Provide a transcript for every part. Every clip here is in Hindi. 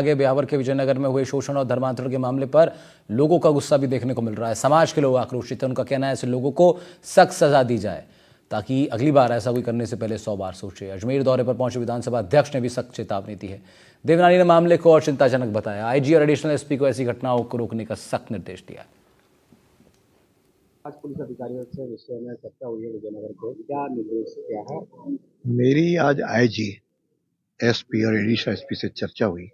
आगे ब्यावर के विजयनगर में हुए शोषण और धर्मांतरण के मामले पर लोगों का गुस्सा भी देखने को मिल रहा है। समाज के लोग आक्रोशित हैं। उनका कहना है ऐसे लोगों को सख्त सजा दी जाए ताकि अगली बार ऐसा कोई करने से पहले 100 बार सोचे। अजमेर दौरे पर पहुंचे विधानसभा अध्यक्ष ने भी सख्त चेतावनी दी है। देवनानी ने मामले को और चिंताजनक बताया। आईजी और एडिशनल एसपी को ऐसी घटनाओं को रोकने का सख्त निर्देश दिया। आज पुलिस अधिकारियों से विषय में चर्चा हुई है विजयनगर को, क्या निर्देश क्या है? मेरी आज आईजी, एसपी और एडिशनल एसपी से चर्चा हुई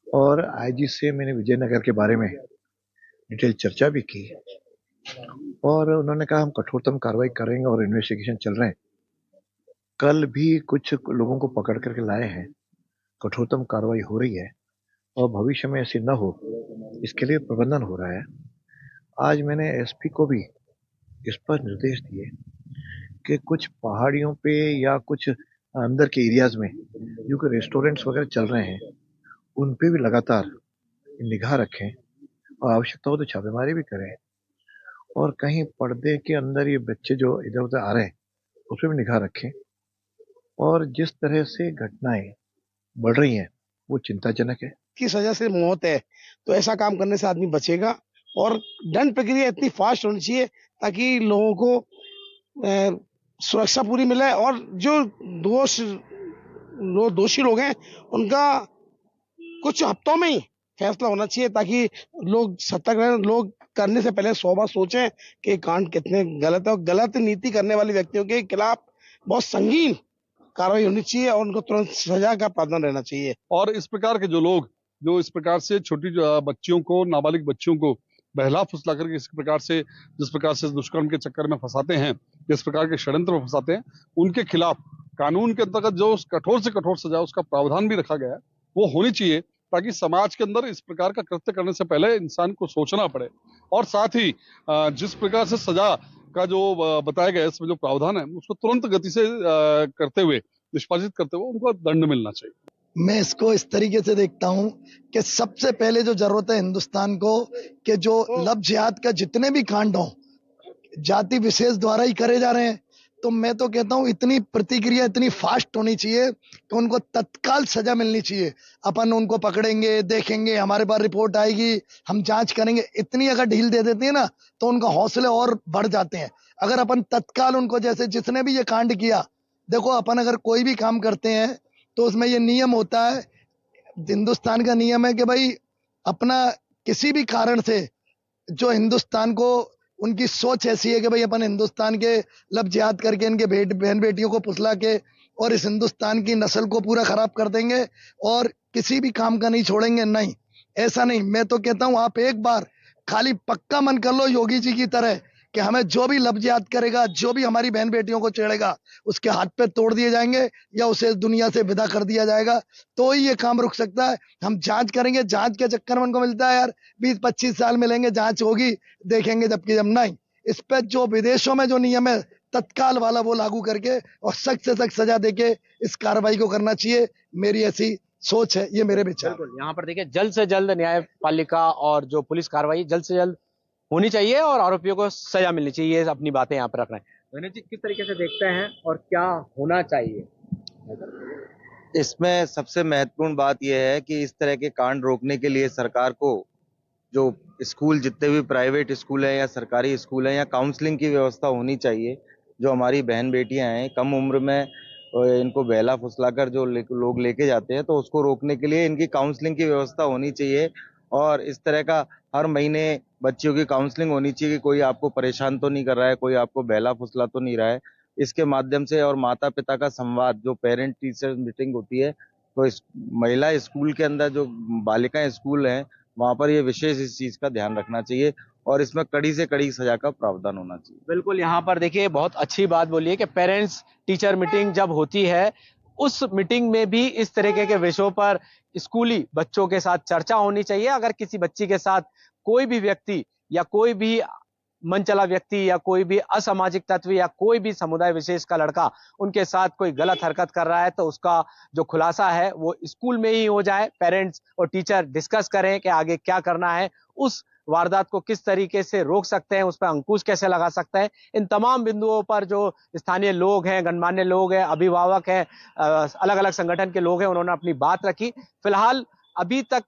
और आईजी से मैंने विजयनगर के बारे में डिटेल चर्चा भी की और उन्होंने कहा हम कठोरतम कार्रवाई करेंगे और इन्वेस्टिगेशन चल रहे हैं। कल भी कुछ लोगों को पकड़ करके लाए हैं, कठोरतम कार्रवाई हो रही है और भविष्य में ऐसी न हो इसके लिए प्रबंधन हो रहा है। आज मैंने एसपी को भी इस पर निर्देश दिए कि कुछ पहाड़ियों पे या कुछ अंदर के एरियाज में जो कि रेस्टोरेंट्स वगैरह चल रहे हैं उन पे भी लगातार निगाह रखें और आवश्यकता हो तो छापेमारी भी करें और कहीं पर्दे के अंदर ये बच्चे जो इधर उधर आ रहे हैं उस पर भी निगाह रखें। और जिस तरह से घटनाएं बढ़ रही हैं वो चिंताजनक है। की सजा से मौत है तो ऐसा काम करने से आदमी बचेगा और दंड प्रक्रिया इतनी फास्ट होनी चाहिए ताकि लोगों को सुरक्षा पूरी मिले और जो दोषी लोग हैं उनका कुछ हफ्तों में ही फैसला होना चाहिए ताकि लोग सतर्क रहें। लोग करने से पहले 100 बार सोचें कि कांड कितने गलत है और गलत नीति करने वाले व्यक्तियों के खिलाफ बहुत संगीन कार्रवाई होनी चाहिए और उनको तुरंत सजा का प्रावधान रहना चाहिए। और इस प्रकार के जो लोग जो इस प्रकार से छोटी बच्चियों को, नाबालिग बच्चियों को बहला फुसला करके इस प्रकार से जिस प्रकार से दुष्कर्म के चक्कर में फंसाते हैं, जिस प्रकार के षड्यंत्र में फंसाते हैं, उनके खिलाफ कानून के अंतर्गत जो कठोर से कठोर सजा उसका प्रावधान भी रखा गया है वो होनी चाहिए ताकि समाज के अंदर इस प्रकार का कृत्य करने से पहले इंसान को सोचना पड़े और साथ ही जिस प्रकार से सजा का जो बताया गया है इसमें जो प्रावधान है उसको तुरंत गति से करते हुए, निष्पादित करते हुए उनको दंड मिलना चाहिए। मैं इसको इस तरीके से देखता हूं कि सबसे पहले जो जरूरत है हिंदुस्तान को कि जो लब जिहाद का जितने भी कांड हो जाति विशेष द्वारा ही करे जा रहे हैं, तो मैं तो कहता हूं इतनी प्रतिक्रिया इतनी फास्ट होनी चाहिए कि उनको तत्काल सजा मिलनी चाहिए। अपन उनको पकड़ेंगे, देखेंगे, हमारे पास रिपोर्ट आएगी, हम जांच करेंगे, इतनी अगर ढील दे देते हैं ना तो उनका हौसले और बढ़ जाते हैं। अगर अपन तत्काल उनको, जैसे जिसने भी ये कांड किया, देखो अपन अगर कोई भी काम करते हैं तो उसमें ये नियम होता है, हिंदुस्तान का नियम है कि भाई अपना किसी भी कारण से जो हिंदुस्तान को उनकी सोच ऐसी है कि भाई अपन हिंदुस्तान के लब जिहाद करके इनके बहन बेटियों को फुसला के और इस हिंदुस्तान की नस्ल को पूरा खराब कर देंगे और किसी भी काम का नहीं छोड़ेंगे। नहीं, ऐसा नहीं। मैं तो कहता हूं आप एक बार खाली पक्का मन कर लो योगी जी की तरह कि हमें जो भी लब जिहाद करेगा, जो भी हमारी बहन बेटियों को छेड़ेगा, उसके हाथ पे तोड़ दिए जाएंगे या उसे दुनिया से विदा कर दिया जाएगा, तो ही ये काम रुक सकता है। हम जांच करेंगे, जांच के चक्कर में उनको मिलता है यार 20-25 साल मिलेंगे, जांच होगी, देखेंगे जबकि जब नहीं। इस पे जो विदेशों में जो नियम है तत्काल वाला वो लागू करके और सख्त से सख्त सजा देके इस कार्रवाई को करना चाहिए। मेरी ऐसी सोच है, ये मेरे विचार। बिल्कुल, यहाँ पर देखिए जल्द से जल्द न्यायपालिका और जो पुलिस कार्रवाई जल्द से जल्द होनी चाहिए और आरोपियों को सजा मिलनी चाहिए। ये अपनी बातें यहाँ पर रख रहे हैं। विनय जी, किस तरीके से देखते हैं और क्या होना चाहिए? इसमें सबसे महत्वपूर्ण बात यह है कि इस तरह के कांड रोकने के लिए सरकार को जो स्कूल, जितने भी प्राइवेट स्कूल हैं या सरकारी स्कूल हैं, या काउंसलिंग की व्यवस्था होनी चाहिए। जो हमारी बहन बेटियां हैं कम उम्र में इनको बहला फुसलाकर जो लोग लेके जाते हैं, तो उसको रोकने के लिए इनकी काउंसलिंग की व्यवस्था होनी चाहिए और इस तरह का हर महीने बच्चियों की काउंसलिंग होनी चाहिए कि कोई आपको परेशान तो नहीं कर रहा है, कोई आपको बहला फुसला तो नहीं रहा है। इसके माध्यम से और माता पिता का संवाद, जो पेरेंट टीचर मीटिंग होती है, तो इस महिला स्कूल के अंदर जो बालिकाएं स्कूल हैं वहां पर ये विशेष इस चीज का ध्यान रखना चाहिए और इसमें कड़ी से कड़ी सजा का प्रावधान होना चाहिए। बिल्कुल, यहाँ पर देखिए बहुत अच्छी बात बोली है कि पेरेंट्स टीचर मीटिंग जब होती है उस मीटिंग में भी इस तरीके के विषयों पर स्कूली बच्चों के साथ चर्चा होनी चाहिए। अगर किसी बच्ची के साथ कोई भी व्यक्ति या कोई भी मनचला व्यक्ति या कोई भी असामाजिक तत्व या कोई भी समुदाय विशेष का लड़का उनके साथ कोई गलत हरकत कर रहा है तो उसका जो खुलासा है वो स्कूल में ही हो जाए। पेरेंट्स और टीचर डिस्कस करें कि आगे क्या करना है, उस वारदात को किस तरीके से रोक सकते हैं, उस पर अंकुश कैसे लगा सकते हैं। इन तमाम बिंदुओं पर जो स्थानीय लोग हैं, गणमान्य लोग हैं, अभिभावक हैं, अलग अलग संगठन के लोग हैं, उन्होंने अपनी बात रखी। फिलहाल अभी तक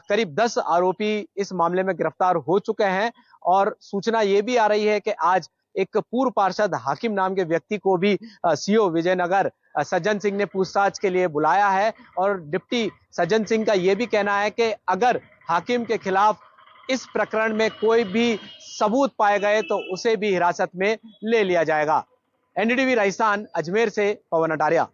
करीब 10 आरोपी इस मामले में गिरफ्तार हो चुके हैं और सूचना ये भी आ रही है कि आज एक पूर्व पार्षद हाकिम नाम के व्यक्ति को भी सीओ विजयनगर सज्जन सिंह ने पूछताछ के लिए बुलाया है और डिप्टी सज्जन सिंह का यह भी कहना है कि अगर हाकिम के खिलाफ इस प्रकरण में कोई भी सबूत पाए गए तो उसे भी हिरासत में ले लिया जाएगा। एनडीटीवी राजस्थान अजमेर से पवन अटारिया।